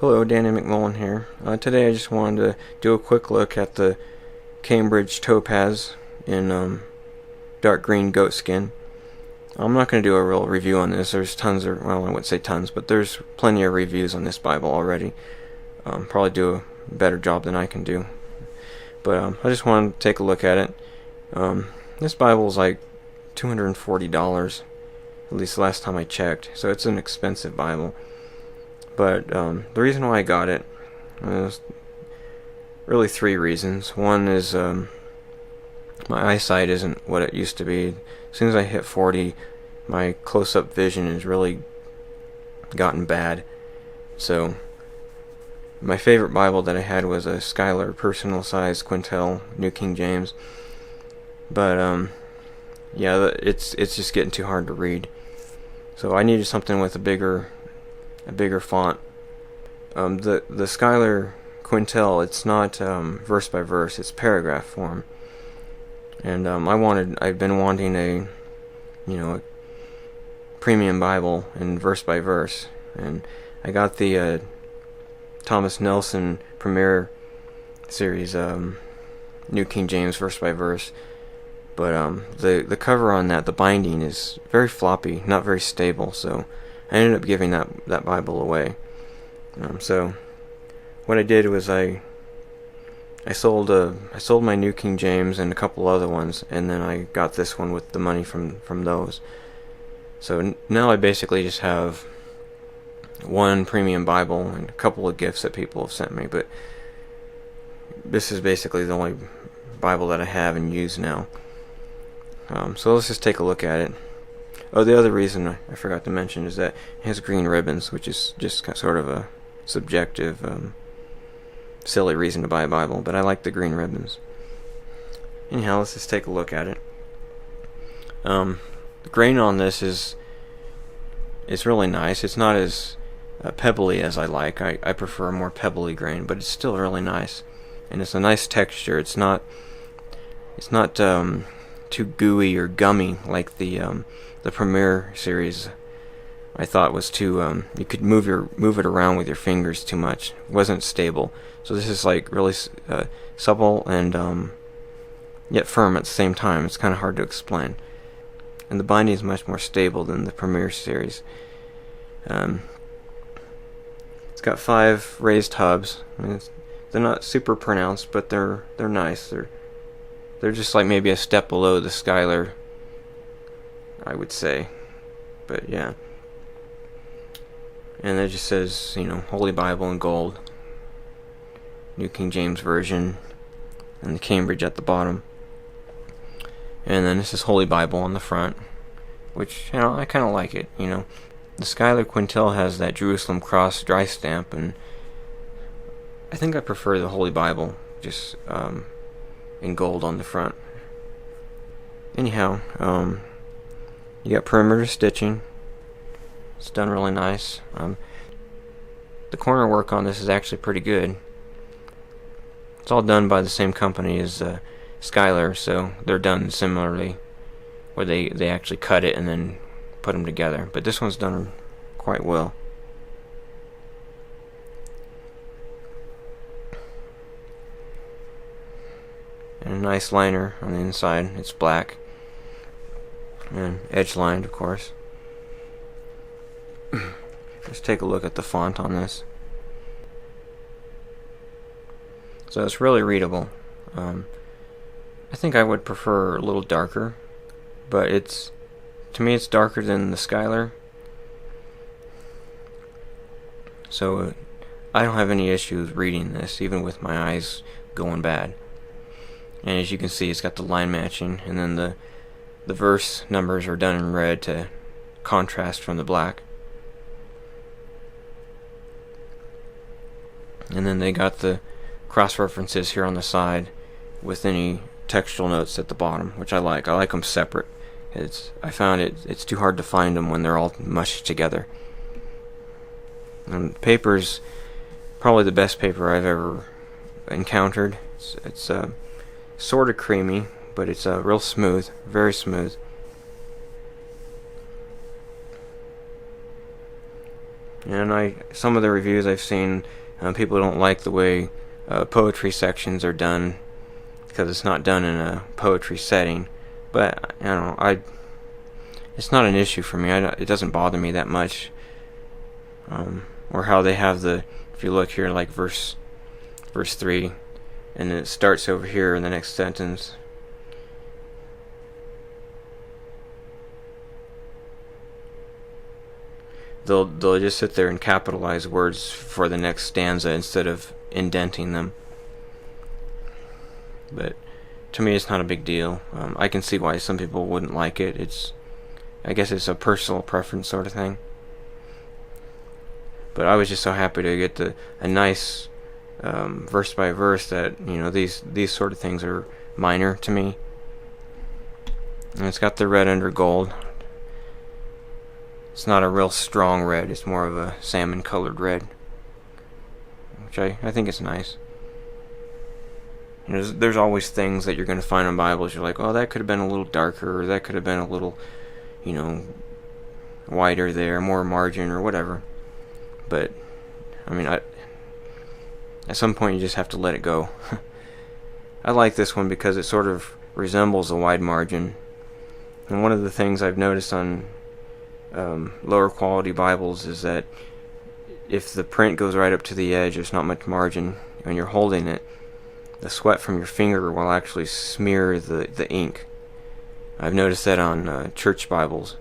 Hello, Danny McMullen here. Today I just wanted to do a quick look at the Cambridge Topaz in dark green goatskin. I'm not going to do a real review on this. There's tons of, well, I wouldn't say tons, but there's plenty of reviews on this Bible already. Probably do a better job than I can do. But I just wanted to take a look at it. This Bible is like $240, at least last time I checked, so it's an expensive Bible. But the reason why I got it is really three reasons. One is my eyesight isn't what it used to be. As soon as I hit 40, my close-up vision has really gotten bad. So my favorite Bible that I had was a Schuyler personal size Quintel, New King James. But yeah, it's just getting too hard to read. So I needed something with a bigger font. The Schuyler Quintel, it's not verse by verse, it's paragraph form. And I've been wanting a premium Bible in verse by verse, and I got the Thomas Nelson Premier Series, New King James verse by verse. But the cover on that, the binding is very floppy, not very stable, so I ended up giving that Bible away. So what I did was I sold my New King James and a couple other ones, and then I got this one with the money from those. So now I basically just have one premium Bible and a couple of gifts that people have sent me, but this is basically the only Bible that I have and use now. So let's just take a look at it. Oh, the other reason I forgot to mention is that it has green ribbons, which is just sort of a subjective, silly reason to buy a Bible, but I like the green ribbons. Anyhow, let's just take a look at it. The grain on this is really nice. It's not as pebbly as I like. I prefer a more pebbly grain, but it's still really nice, and it's a nice texture. It's not too gooey or gummy like the Premier series. I thought was too you could move it around with your fingers too much. It wasn't stable. So this is like really supple and yet firm at the same time. It's kind of hard to explain. And the binding is much more stable than the Premier series. It's got 5 raised hubs. I mean, they're not super pronounced, but they're nice. They're just like maybe a step below the Schuyler, I would say. But yeah. And it just says, Holy Bible in gold, New King James Version, and the Cambridge at the bottom. And then this is Holy Bible on the front, which, I kind of like it, The Schuyler Quintel has that Jerusalem Cross dry stamp, and I think I prefer the Holy Bible, just in gold on the front. Anyhow, you got perimeter stitching. It's done really nice. The corner work on this is actually pretty good. It's all done by the same company as Schuyler, so they're done similarly, where they actually cut it and then put them together. But this one's done quite well. And a nice liner on the inside. It's black and edge lined, of course. Let's take a look at the font on this. So it's really readable. I think I would prefer a little darker, but to me it's darker than the Schuyler. So I don't have any issues reading this, even with my eyes going bad. And as you can see, it's got the line matching, and then the verse numbers are done in red to contrast from the black. And then they got the cross references here on the side with any textual notes at the bottom, which I like. I like them separate. I found it's too hard to find them when they're all mushed together. And the paper's probably the best paper I've ever encountered. It's sort of creamy, but it's real smooth, very smooth. And some of the reviews I've seen, people don't like the way poetry sections are done because it's not done in a poetry setting. But it's not an issue for me. It doesn't bother me that much. Or how they have if you look here, like verse 3, and it starts over here in the next sentence. They'll just sit there and capitalize words for the next stanza instead of indenting them. But to me, it's not a big deal. I can see why some people wouldn't like it. I guess it's a personal preference sort of thing. But I was just so happy to get a nice verse by verse that these sort of things are minor to me. And it's got the red under gold. It's not a real strong red. It's more of a salmon colored red, which I think is nice. There's always things that you're going to find in Bibles. You're like, oh, that could have been a little darker, or that could have been a little, wider there, more margin or whatever. But at some point you just have to let it go. I like this one because it sort of resembles a wide margin. And one of the things I've noticed on lower quality Bibles is that if the print goes right up to the edge, there's not much margin, and you're holding it, the sweat from your finger will actually smear the ink. I've noticed that on church Bibles.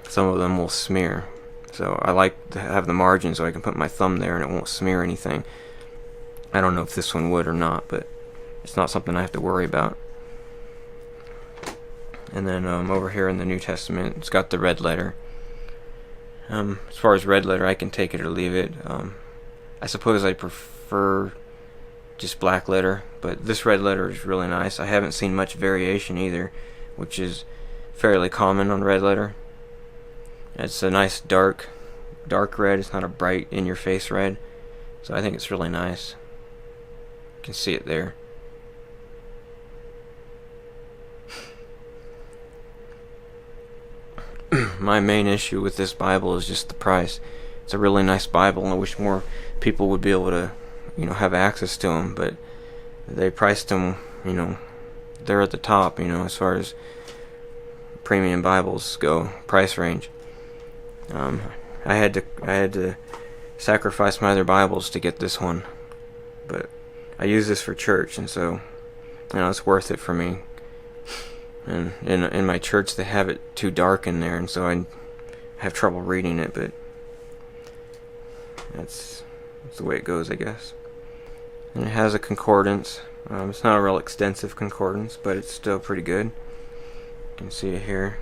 Some of them will smear. So I like to have the margin so I can put my thumb there and it won't smear anything. I don't know if this one would or not, but it's not something I have to worry about. And then over here in the New Testament, it's got the red letter. As far as red letter, I can take it or leave it. I suppose I prefer just black letter, but this red letter is really nice. I haven't seen much variation either, which is fairly common on red letter. It's a nice dark red. It's not a bright in-your-face red, so I think it's really nice. You can see it there. My main issue with this Bible is just the price. It's a really nice Bible, and I wish more people would be able to, have access to them. But they priced them, they're at the top, as far as premium Bibles go, price range. I had to sacrifice my other Bibles to get this one, but I use this for church, and so it's worth it for me. And in my church they have it too dark in there, and so I have trouble reading it, but that's the way it goes, I guess. And it has a concordance. It's not a real extensive concordance, but it's still pretty good. You can see it here.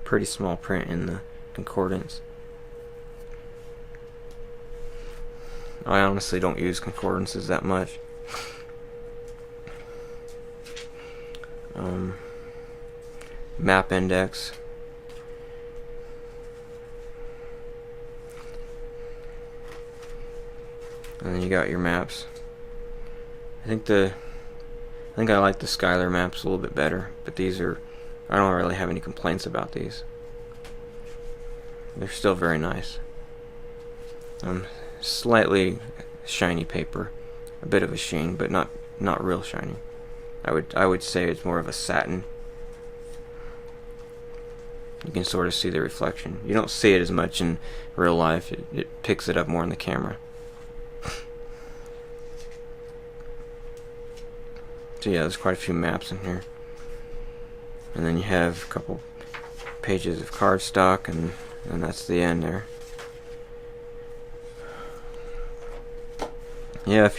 Pretty small print in the concordance. I honestly don't use concordances that much. Map index. And then you got your maps. I think I like the Skylar maps a little bit better, but I don't really have any complaints about these. They're still very nice. Slightly shiny paper, a bit of a sheen, but not real shiny. I would say it's more of a satin. You can sort of see the reflection. You don't see it as much in real life. It picks it up more in the camera. So yeah, there's quite a few maps in here. And then you have a couple pages of cardstock, and that's the end there. Yeah, if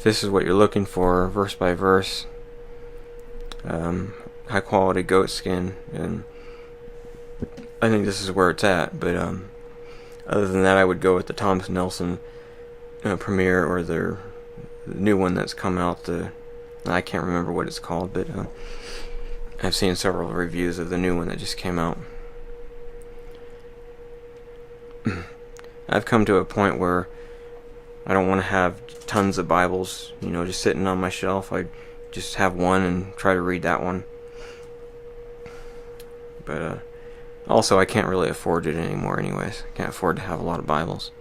this is what you're looking for, verse by verse, high quality goatskin, and I think this is where it's at. But other than that, I would go with the Thomas Nelson Premier, or the new one that's come out. I can't remember what it's called, but I've seen several reviews of the new one that just came out. I've come to a point where I don't want to have tons of Bibles, just sitting on my shelf. I just have one and try to read that one. But Also, I can't really afford it anymore anyways. I can't afford to have a lot of Bibles.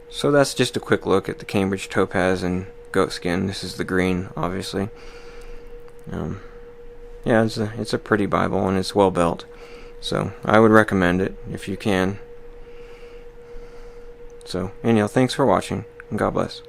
So that's just a quick look at the Cambridge Topaz and Goatskin. This is the green, obviously. Yeah, it's a pretty Bible, and it's well built. So I would recommend it if you can. So anyhow, thanks for watching, and God bless.